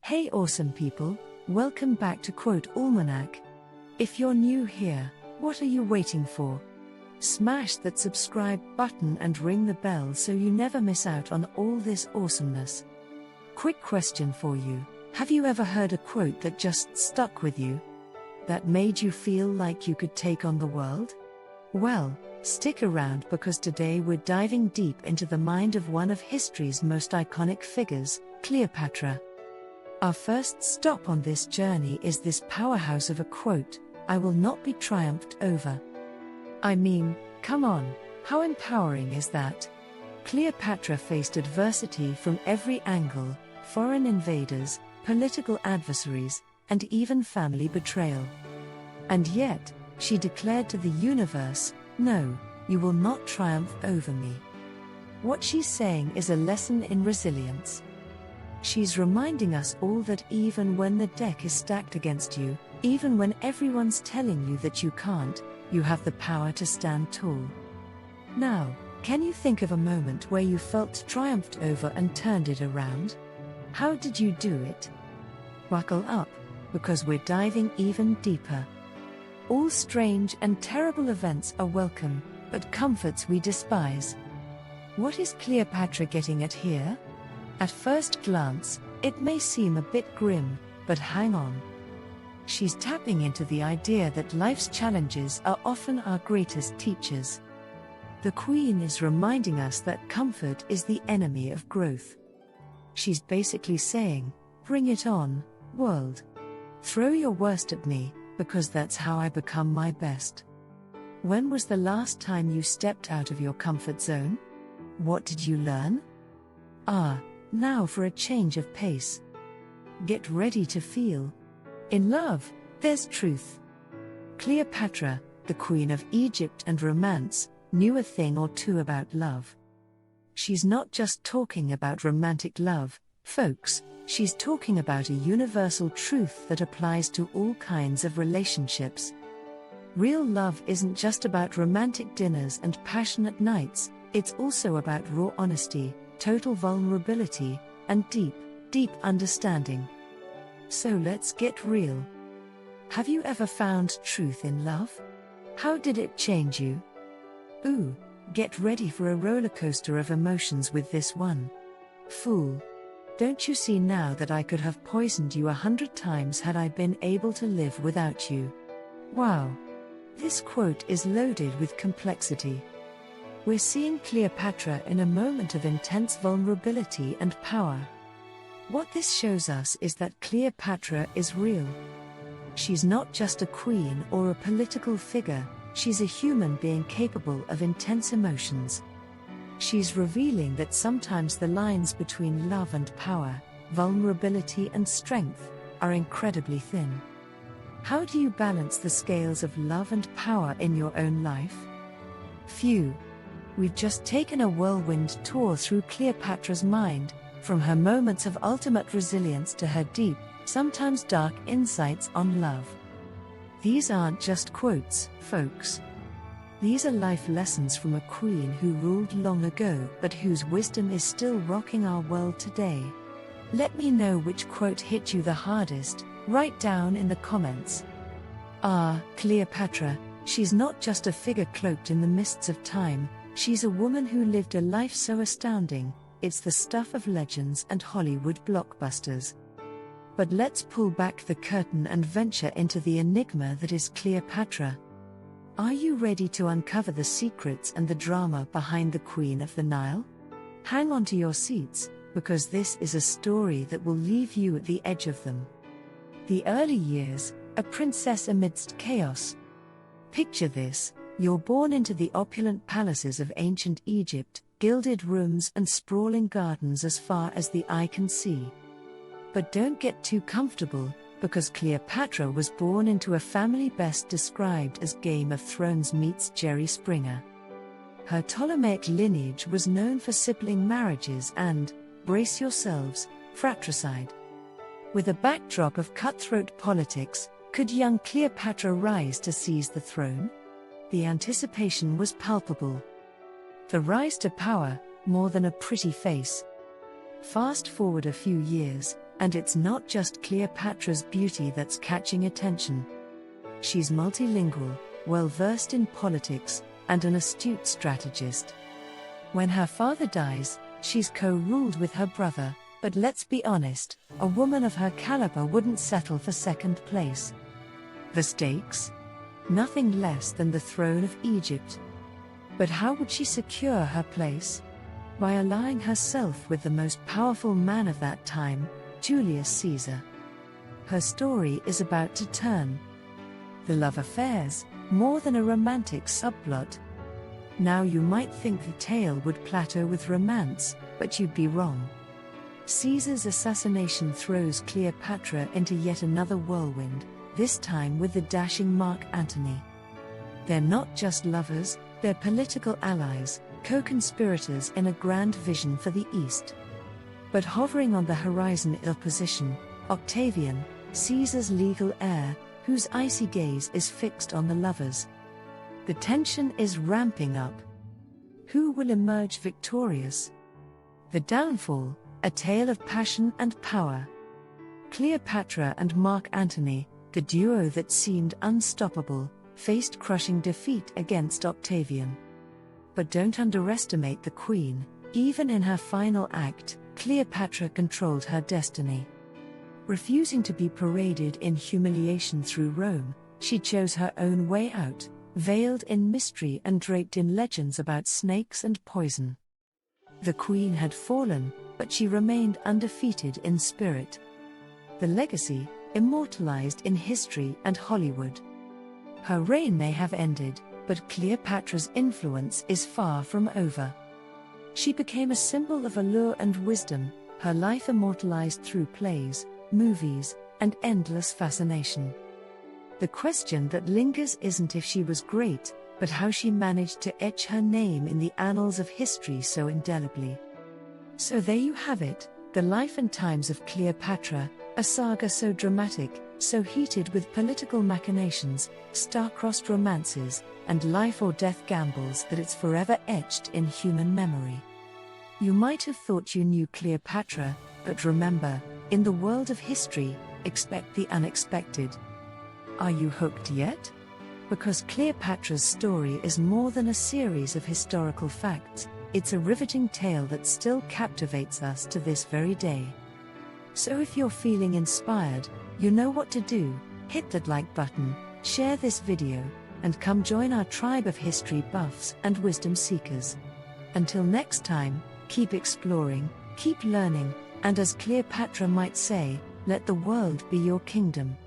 Hey awesome people, welcome back to Quote Almanac. If you're new here, what are you waiting for? Smash that subscribe button and ring the bell so you never miss out on all this awesomeness. Quick question for you, have you ever heard a quote that just stuck with you? That made you feel like you could take on the world? Well, stick around because today we're diving deep into the mind of one of history's most iconic figures, Cleopatra. Our first stop on this journey is this powerhouse of a quote, "I will not be triumphed over." I mean, come on, how empowering is that? Cleopatra faced adversity from every angle, foreign invaders, political adversaries, and even family betrayal. And yet, she declared to the universe, "No, you will not triumph over me." What she's saying is a lesson in resilience. She's reminding us all that even when the deck is stacked against you, even when everyone's telling you that you can't, you have the power to stand tall. Now, can you think of a moment where you felt triumphed over and turned it around? How did you do it? Buckle up, because we're diving even deeper. All strange and terrible events are welcome, but comforts we despise. What is Cleopatra getting at here? At first glance, it may seem a bit grim, but hang on. She's tapping into the idea that life's challenges are often our greatest teachers. The Queen is reminding us that comfort is the enemy of growth. She's basically saying, "Bring it on, world. Throw your worst at me, because that's how I become my best." When was the last time you stepped out of your comfort zone? What did you learn? Now for a change of pace. Get ready to feel. In love, there's truth. Cleopatra, the Queen of Egypt and romance, knew a thing or two about love. She's not just talking about romantic love, folks, she's talking about a universal truth that applies to all kinds of relationships. Real love isn't just about romantic dinners and passionate nights, it's also about raw honesty, total vulnerability, and deep, deep understanding. So let's get real. Have you ever found truth in love? How did it change you? Get ready for a roller coaster of emotions with this one. Fool. Don't you see now that I could have poisoned you 100 times had I been able to live without you? Wow. This quote is loaded with complexity. We're seeing Cleopatra in a moment of intense vulnerability and power. What this shows us is that Cleopatra is real. She's not just a queen or a political figure, she's a human being capable of intense emotions. She's revealing that sometimes the lines between love and power, vulnerability and strength, are incredibly thin. How do you balance the scales of love and power in your own life? Phew. We've just taken a whirlwind tour through Cleopatra's mind, from her moments of ultimate resilience to her deep, sometimes dark insights on love. These aren't just quotes, folks. These are life lessons from a queen who ruled long ago but whose wisdom is still rocking our world today. Let me know which quote hit you the hardest, write down in the comments. Cleopatra, she's not just a figure cloaked in the mists of time, she's a woman who lived a life so astounding, it's the stuff of legends and Hollywood blockbusters. But let's pull back the curtain and venture into the enigma that is Cleopatra. Are you ready to uncover the secrets and the drama behind the Queen of the Nile? Hang on to your seats, because this is a story that will leave you at the edge of them. The early years, a princess amidst chaos. Picture this. You're born into the opulent palaces of ancient Egypt, gilded rooms and sprawling gardens as far as the eye can see. But don't get too comfortable, because Cleopatra was born into a family best described as Game of Thrones meets Jerry Springer. Her Ptolemaic lineage was known for sibling marriages and, brace yourselves, fratricide. With a backdrop of cutthroat politics, could young Cleopatra rise to seize the throne? The anticipation was palpable. The rise to power, more than a pretty face. Fast forward a few years, And it's not just Cleopatra's beauty that's catching attention. She's multilingual, well-versed in politics, and an astute strategist. When her father dies, she's co-ruled with her brother, but let's be honest, a woman of her caliber wouldn't settle for second place. The stakes? Nothing less than the throne of Egypt. But how would she secure her place? By allying herself with the most powerful man of that time, Julius Caesar. Her story is about to turn. The love affairs, more than a romantic subplot. Now you might think the tale would plateau with romance, but you'd be wrong. Caesar's assassination throws Cleopatra into yet another whirlwind, this time with the dashing Mark Antony. They're not just lovers, they're political allies, co-conspirators in a grand vision for the East. But hovering on the horizon is opposition, Octavian, Caesar's legal heir, whose icy gaze is fixed on the lovers. The tension is ramping up. Who will emerge victorious? The downfall, a tale of passion and power. Cleopatra and Mark Antony, the duo that seemed unstoppable, faced crushing defeat against Octavian. But don't underestimate the queen. Even in her final act, Cleopatra controlled her destiny. Refusing to be paraded in humiliation through Rome, she chose her own way out, veiled in mystery and draped in legends about snakes and poison. The queen had fallen, but she remained undefeated in spirit. The legacy, immortalized in history and Hollywood. Her reign may have ended, but Cleopatra's influence is far from over. She became a symbol of allure and wisdom, her life immortalized through plays, movies, and endless fascination. The question that lingers isn't if she was great, but how she managed to etch her name in the annals of history so indelibly. So there you have it, the life and times of Cleopatra, a saga so dramatic, so heated with political machinations, star-crossed romances, and life-or-death gambles that it's forever etched in human memory. You might have thought you knew Cleopatra, but remember, in the world of history, expect the unexpected. Are you hooked yet? Because Cleopatra's story is more than a series of historical facts, it's a riveting tale that still captivates us to this very day. So if you're feeling inspired, you know what to do. Hit that like button, share this video, and come join our tribe of history buffs and wisdom seekers. Until next time, keep exploring, keep learning, and as Cleopatra might say, let the world be your kingdom.